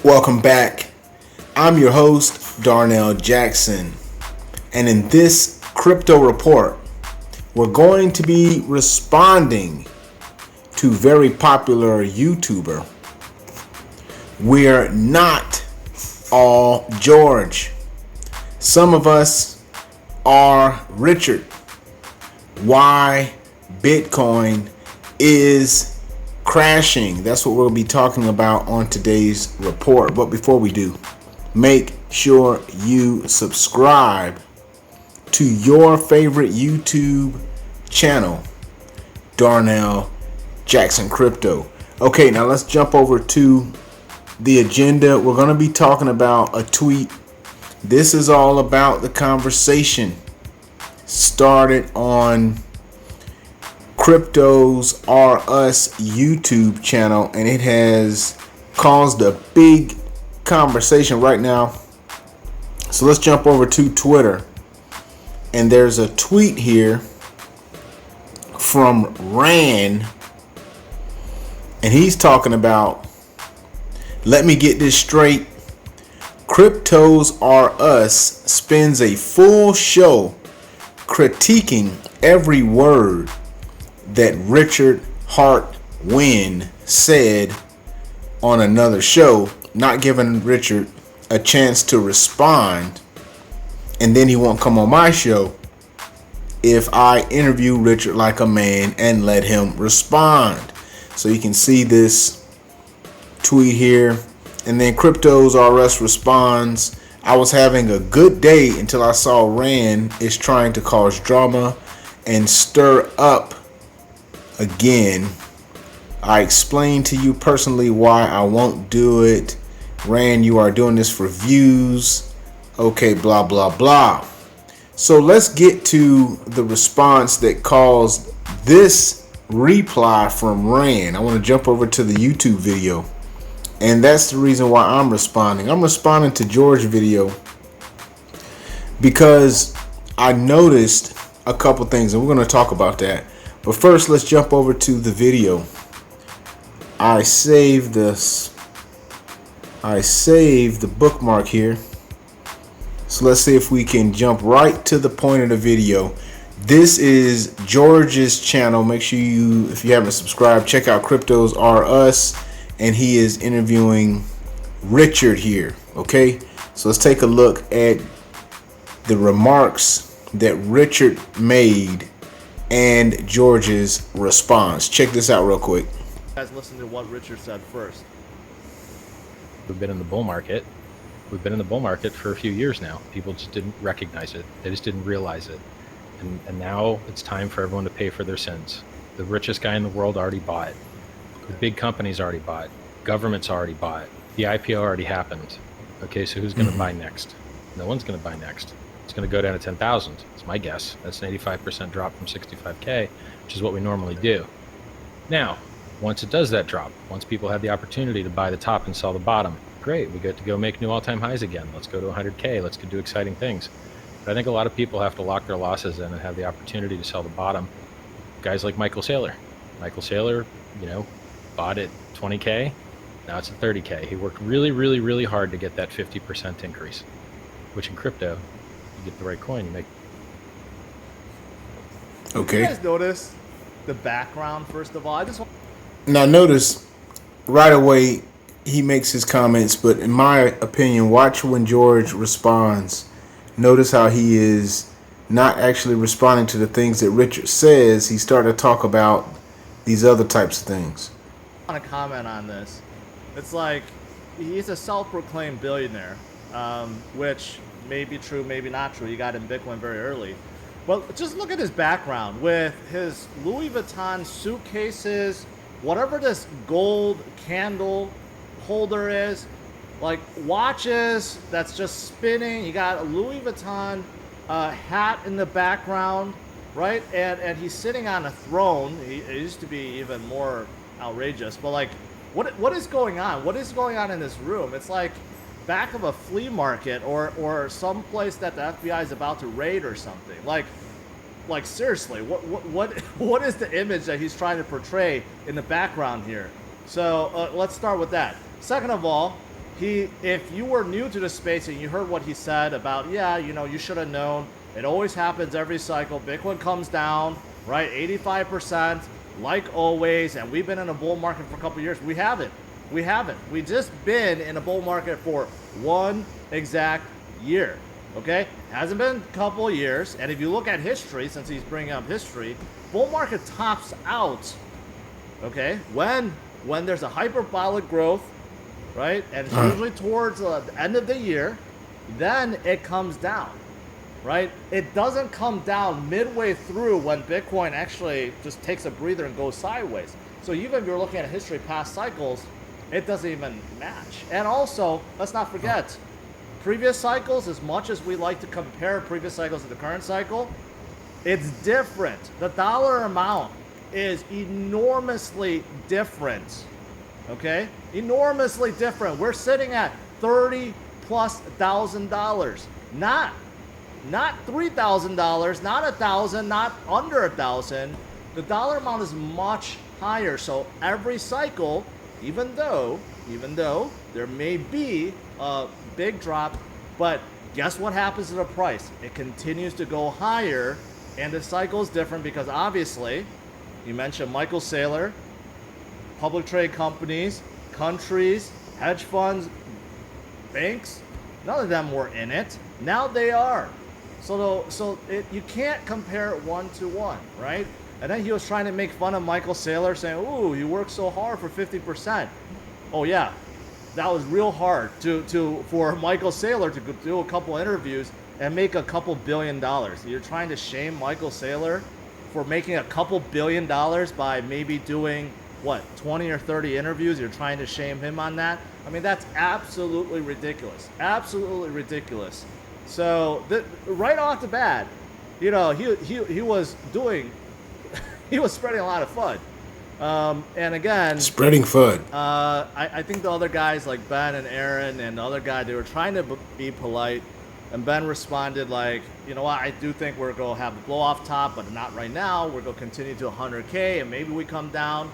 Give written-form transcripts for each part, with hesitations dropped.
Welcome back. I'm your host, Darnell Jackson. And in this crypto report, we're going to be responding to very popular YouTuber. We're not all George. Some of us are Richard. Why Bitcoin is crashing. That's what we'll be talking about on today's report. But before we do, make sure you subscribe to your favorite YouTube channel, Darnell Jackson Crypto. Okay, now let's jump over to the agenda. We're going to be talking about a tweet. This is all about the conversation started on Cryptos R Us YouTube channel, and it has caused a big conversation right now. So let's jump over to Twitter, and there's a tweet here from Ran, and he's talking about, let me get this straight, Cryptos R Us spends a full show critiquing every word that Richard Hart Wynn said on another show, not giving Richard a chance to respond, and then he won't come on my show if I interview Richard like a man and let him respond. So you can see this tweet here, and then Cryptos R Us responds, I was having a good day until I saw Rand is trying to cause drama and stir up again. I explained to you personally why I won't do it. Rand, you are doing this for views. Okay, blah, blah, blah. So let's get to the response that caused this reply from Rand. I want to jump over to the YouTube video. And that's the reason why I'm responding. I'm responding to George's video because I noticed a couple things, and we're going to talk about that. But first, let's jump over to the video. I saved the bookmark here. So let's see if we can jump right to the point of the video. This is George's channel. Make sure you, if you haven't subscribed, check out Cryptos R Us. And he is interviewing Richard here. Okay, so let's take a look at the remarks that Richard made and George's response. Check this out real quick. Guys, listen to what Richard said first. We've been in the bull market. We've been in the bull market for a few years now. People just didn't recognize it. They just didn't realize it. And now it's time for everyone to pay for their sins. The richest guy in the world already bought. The big companies already bought. Governments already bought. The IPO already happened. Okay, so who's going to buy next? No one's going to buy next. It's going to go down to 10,000. It's my guess. That's an 85% drop from 65K, which is what we normally do. Now, once it does that drop, once people have the opportunity to buy the top and sell the bottom, great. We get to go make new all-time highs again. Let's go to 100K. Let's go do exciting things. But I think a lot of people have to lock their losses in and have the opportunity to sell the bottom. Guys like Michael Saylor. Michael Saylor, bought at 20K. Now it's at 30K. He worked really, really, really hard to get that 50% increase, which in crypto, you get the right coin, you make. Okay. Did you guys notice the background, first of all? I just want. Now notice right away he makes his comments, but in my opinion, watch when George responds. Notice how he is not actually responding to the things that Richard says. He started to talk about these other types of things. I want to comment on this. It's like he's a self-proclaimed billionaire, which may be true, maybe not true. He got in Bitcoin very early. But just look at his background with his Louis Vuitton suitcases, whatever this gold candle holder is, like watches that's just spinning. You got a Louis Vuitton hat in the background, right? And he's sitting on a throne. It used to be even more outrageous, but like, what is going on? What is going on in this room? It's like back of a flea market or some place that the FBI is about to raid or something. Like seriously, what is the image that he's trying to portray in the background here? So let's start with that. Second of all, if you were new to the space and you heard what he said about, yeah, you should have known. It always happens every cycle. Bitcoin comes down, right? 85%, like always. And we've been in a bull market for a couple of years. We haven't. We just been in a bull market for one exact year. Okay? Hasn't been a couple of years. And if you look at history, since he's bringing up history, bull market tops out, okay, when there's a hyperbolic growth, right? And it's usually towards the end of the year, then it comes down, right? It doesn't come down midway through when Bitcoin actually just takes a breather and goes sideways. So even if you're looking at history past cycles, it doesn't even match. And also, let's not forget, previous cycles, as much as we like to compare previous cycles to the current cycle, it's different. The dollar amount is enormously different. Okay? Enormously different. We're sitting at $30,000+. Not $3,000, not 1,000, not under 1,000. The dollar amount is much higher. So every cycle, even though there may be a big drop, but guess what happens to the price? It continues to go higher, and the cycle is different because obviously, you mentioned Michael Saylor, public trade companies, countries, hedge funds, banks, none of them were in it. Now they are. So you can't compare it one to one, right? And then he was trying to make fun of Michael Saylor, saying, "Ooh, you worked so hard for 50%." Oh yeah, that was real hard for Michael Saylor to do a couple interviews and make a couple $1 billion. You're trying to shame Michael Saylor for making a couple $1 billion by maybe doing, 20 or 30 interviews? You're trying to shame him on that? I mean, that's absolutely ridiculous. Absolutely ridiculous. So right off the bat, he was doing, he was spreading a lot of FUD. And again, spreading FUD. I think the other guys like Ben and Aaron and the other guy, they were trying to be polite. And Ben responded like, you know what, I do think we're going to have a blow off top, but not right now. We're going to continue to 100K, and maybe we come down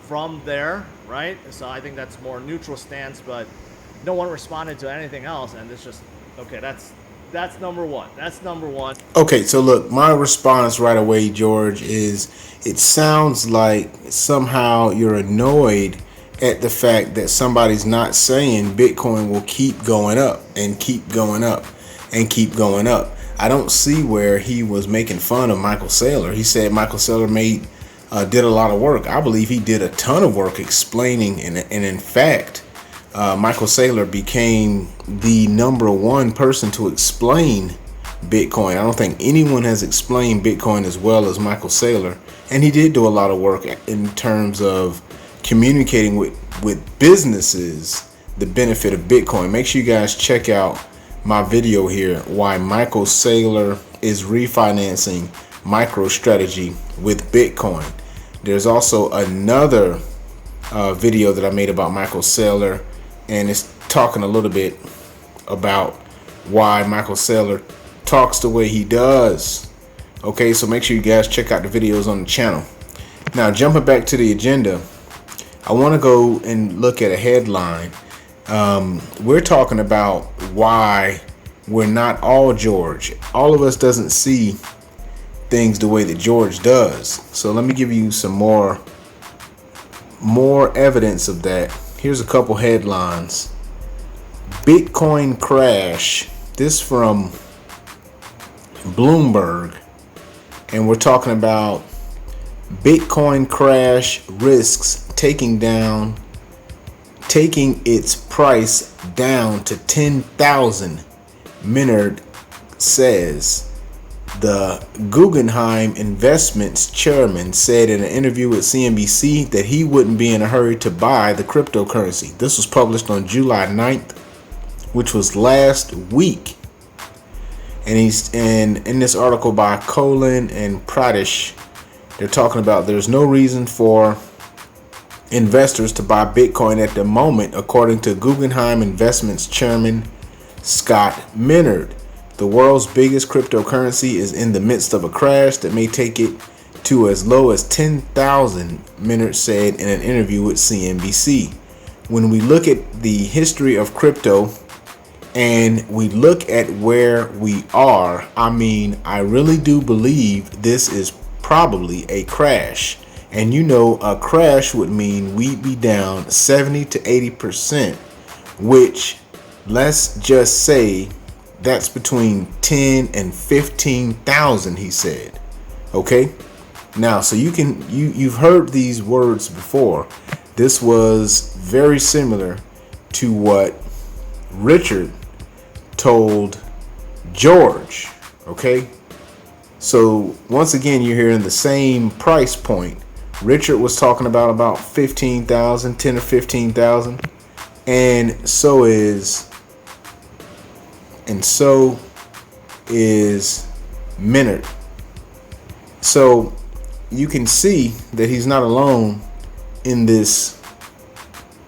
from there, right? So I think that's more neutral stance, but no one responded to anything else. And it's just, okay, that's number one. That's number one. Okay, so look, my response right away, George, is it sounds like somehow you're annoyed at the fact that somebody's not saying Bitcoin will keep going up and keep going up and keep going up. I don't see where he was making fun of Michael Saylor. He said Michael Saylor did a lot of work. I believe he did a ton of work explaining, and in fact, Michael Saylor became the number one person to explain Bitcoin. I don't think anyone has explained Bitcoin as well as Michael Saylor, and he did do a lot of work in terms of communicating with businesses the benefit of Bitcoin. Make sure you guys check out my video here, why Michael Saylor is refinancing MicroStrategy with Bitcoin. There's also another video that I made about Michael Saylor, and it's talking a little bit about why Michael Saylor talks the way he does. Okay, so make sure you guys check out the videos on the channel. Now, jumping back to the agenda, I want to go and look at a headline. We're talking about why we're not all George. All of us doesn't see things the way that George does. So let me give you some more evidence of that. Here's a couple headlines. Bitcoin crash. This from Bloomberg. And we're talking about Bitcoin crash risks taking its price down to 10,000. Minard says. The Guggenheim Investments chairman said in an interview with CNBC that he wouldn't be in a hurry to buy the cryptocurrency. This was published on July 9th, which was last week. And he's in this article by Colin and Pradesh, they're talking about there's no reason for investors to buy Bitcoin at the moment, according to Guggenheim Investments chairman Scott Minerd. The world's biggest cryptocurrency is in the midst of a crash that may take it to as low as 10,000, Minerd said in an interview with CNBC. when we look at the history of crypto and we look at where we are, I mean, I really do believe this is probably a crash. And you know, a crash would mean we'd be down 70 to 80%, which, let's just say, that's between 10 and 15,000, he said. Okay? Now, so you've heard these words before. This was very similar to what Richard told George. Okay? So once again, you're hearing the same price point. Richard was talking about 15,000, 10 or 15,000, and so is Minard. So you can see that he's not alone in this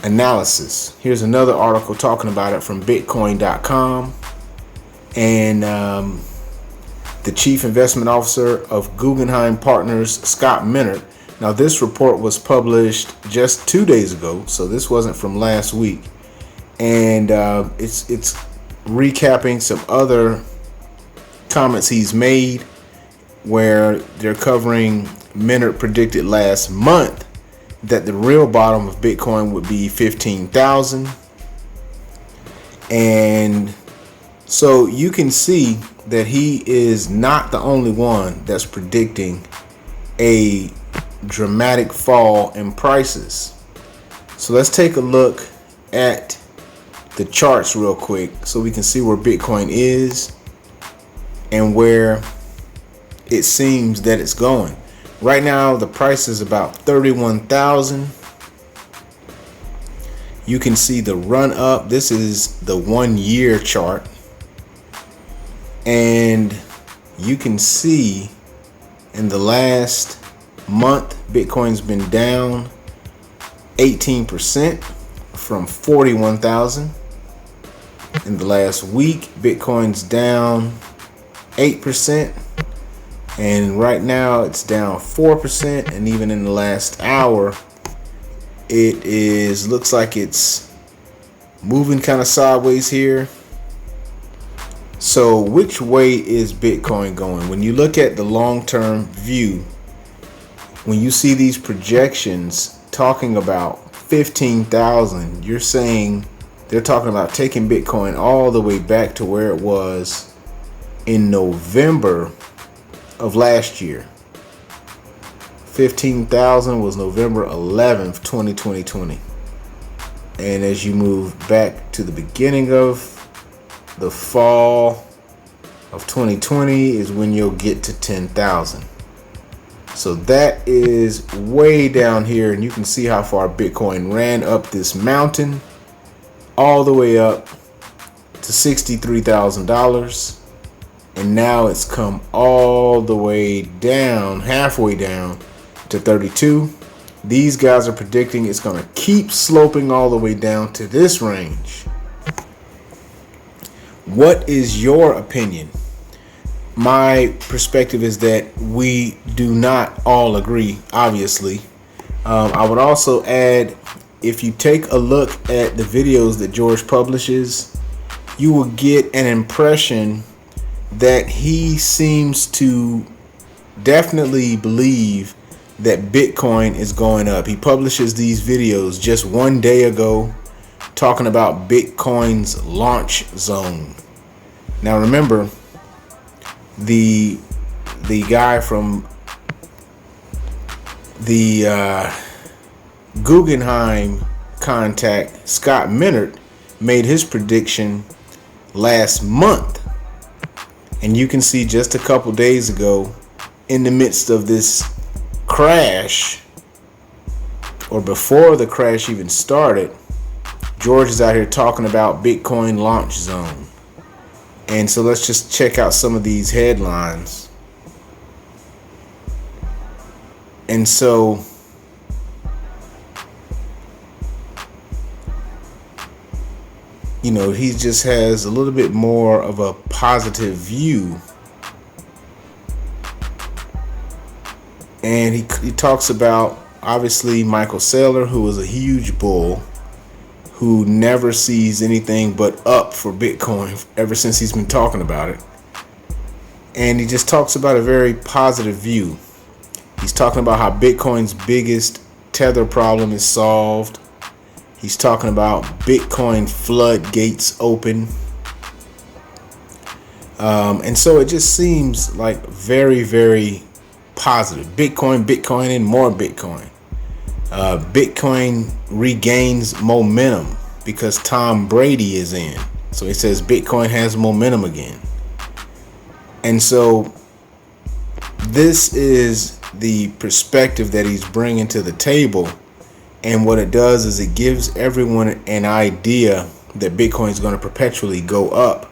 analysis. Here's another article talking about it from Bitcoin.com, and the chief investment officer of Guggenheim Partners, Scott Minard. Now, this report was published just 2 days ago, so this wasn't from last week, and it's recapping some other comments he's made, where they're covering Minard predicted last month that the real bottom of Bitcoin would be 15,000, and so you can see that he is not the only one that's predicting a dramatic fall in prices. So let's take a look at the charts real quick so we can see where Bitcoin is and where it seems that it's going. Right now the price is about 31,000. You can see the run up. This is the 1 year chart, and you can see in the last month Bitcoin's been down 18% from 41,000. In the last week Bitcoin's down 8%, and right now it's down 4%, and even in the last hour it looks like it's moving kind of sideways here. So which way is Bitcoin going? When you look at the long-term view, when you see these projections talking about 15,000, you're saying they're talking about taking Bitcoin all the way back to where it was in November of last year. 15,000 was November 11th, 2020. And as you move back to the beginning of the fall of 2020 is when you'll get to 10,000. So that is way down here, and you can see how far Bitcoin ran up this mountain all the way up to $63,000, and now it's come all the way down, halfway down to 32. These guys are predicting it's going to keep sloping all the way down to this range. What is your opinion? My perspective is that we do not all agree, obviously. I would also add, if you take a look at the videos that George publishes, you will get an impression that he seems to definitely believe that Bitcoin is going up. He publishes these videos just 1 day ago talking about Bitcoin's launch zone. Now remember, the guy from the Guggenheim contact, Scott Minard, made his prediction last month, and you can see just a couple days ago, in the midst of this crash, or before the crash even started, George is out here talking about Bitcoin launch zone. And so let's just check out some of these headlines. And so he just has a little bit more of a positive view. And he talks about, obviously, Michael Saylor, who was a huge bull. who never sees anything but up for Bitcoin ever since he's been talking about it. And he just talks about a very positive view. He's talking about how Bitcoin's biggest tether problem is solved. He's talking about Bitcoin floodgates open. And so it just seems like very, very positive. Bitcoin, and more Bitcoin. Bitcoin regains momentum because Tom Brady is in. So he says Bitcoin has momentum again. And so this is the perspective that he's bringing to the table. And what it does is it gives everyone an idea that Bitcoin is going to perpetually go up.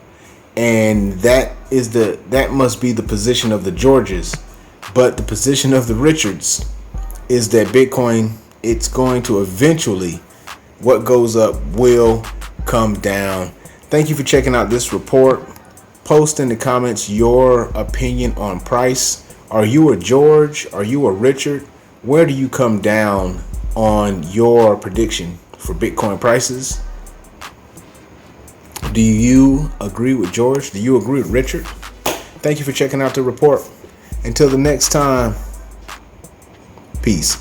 And that must be the position of the Georges. But the position of the Richards is that Bitcoin, it's going to eventually, what goes up will come down. Thank you for checking out this report. Post in the comments your opinion on price. Are you a George? Are you a Richard? Where do you come down on your prediction for Bitcoin prices? Do you agree with George? Do you agree with Richard? Thank you for checking out the report. Until the next time, peace.